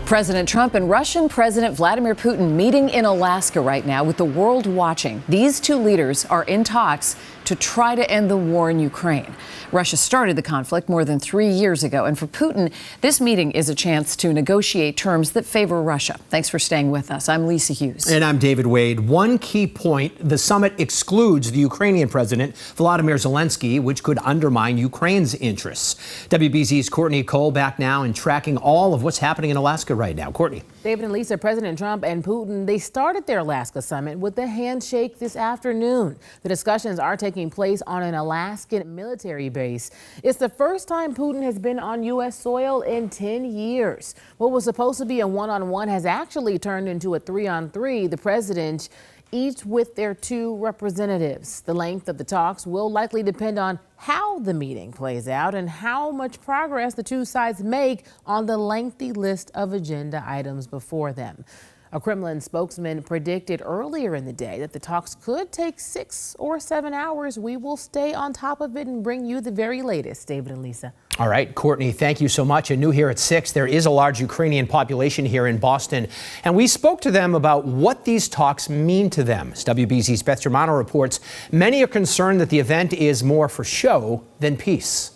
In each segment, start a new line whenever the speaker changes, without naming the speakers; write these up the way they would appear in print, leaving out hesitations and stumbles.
President Trump and Russian President Vladimir Putin meeting in Alaska right now with the world watching. These two leaders are in talks to try to end the war in Ukraine. Russia started the conflict more than 3 years ago, and for Putin, this meeting is a chance to negotiate terms that favor Russia. Thanks for staying with us. I'm Lisa Hughes.
And I'm David Wade. One key point, the summit excludes the Ukrainian president, Volodymyr Zelensky, which could undermine Ukraine's interests. WBZ's Courtney Cole back now and tracking all of what's happening in Alaska right now. Courtney.
David and Lisa, President Trump and Putin, they started their Alaska summit with a handshake this afternoon. The discussions are taking place on an Alaskan military base. It's the first time Putin has been on U.S. soil in 10 years. What was supposed to be a one-on-one has actually turned into a three-on-three. The president each with their two representatives. The length of the talks will likely depend on how the meeting plays out and how much progress the two sides make on the lengthy list of agenda items before them. A Kremlin spokesman predicted earlier in the day that the talks could take 6 or 7 hours. We will stay on top of it and bring you the very latest. David and Lisa.
All right, Courtney, thank you so much. And new here at 6, there is a large Ukrainian population here in Boston, and we spoke to them about what these talks mean to them. As WBZ's Beth Germano reports, many are concerned that the event is more for show than peace.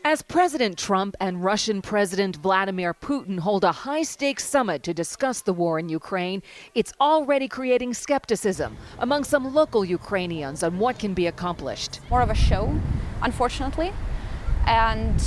As President Trump and Russian President Vladimir Putin hold a high-stakes summit to discuss the war in Ukraine, it's already creating skepticism among some local Ukrainians on what can be accomplished.
More of a show, unfortunately, and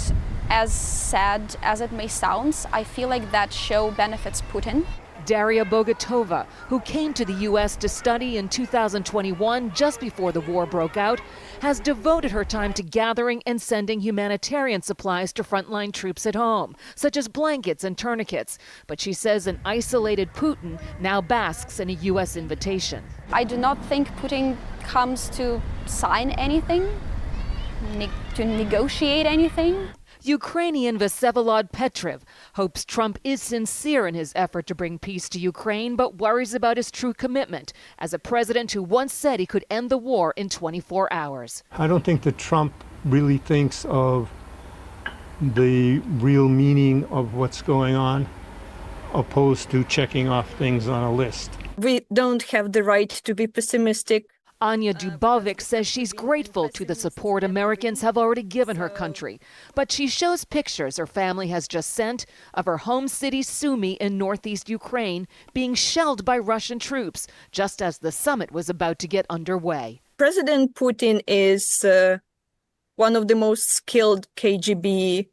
as sad as it may sound, I feel like that show benefits Putin.
Daria Bogatova, who came to the U.S. to study in 2021, just before the war broke out, has devoted her time to gathering and sending humanitarian supplies to frontline troops at home, such as blankets and tourniquets. But she says an isolated Putin now basks in a U.S. invitation.
I do not think Putin comes to sign anything, to negotiate anything.
Ukrainian Vsevolod Petrev hopes Trump is sincere in his effort to bring peace to Ukraine, but worries about his true commitment as a president who once said he could end the war in 24 hours.
I don't think that Trump really thinks of the real meaning of what's going on, opposed to checking off things on a list.
We don't have the right to be pessimistic.
Anya Dubovic says she's grateful to the support Americans have already given her country. But she shows pictures her family has just sent of her home city Sumy in northeast Ukraine being shelled by Russian troops, just as the summit was about to get underway.
President Putin is one of the most skilled KGB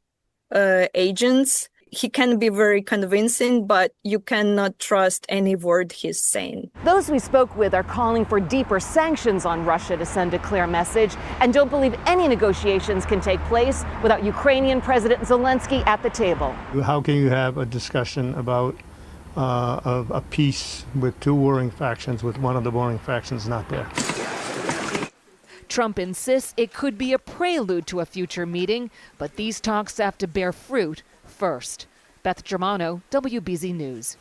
agents. He can be very convincing, but you cannot trust any word he's saying.
Those we spoke with are calling for deeper sanctions on Russia to send a clear message and don't believe any negotiations can take place without Ukrainian President Zelensky at the table.
How can you have a discussion about a peace with two warring factions, with one of the warring factions not there?
Trump insists it could be a prelude to a future meeting, but these talks have to bear fruit first. Beth Germano, WBZ News.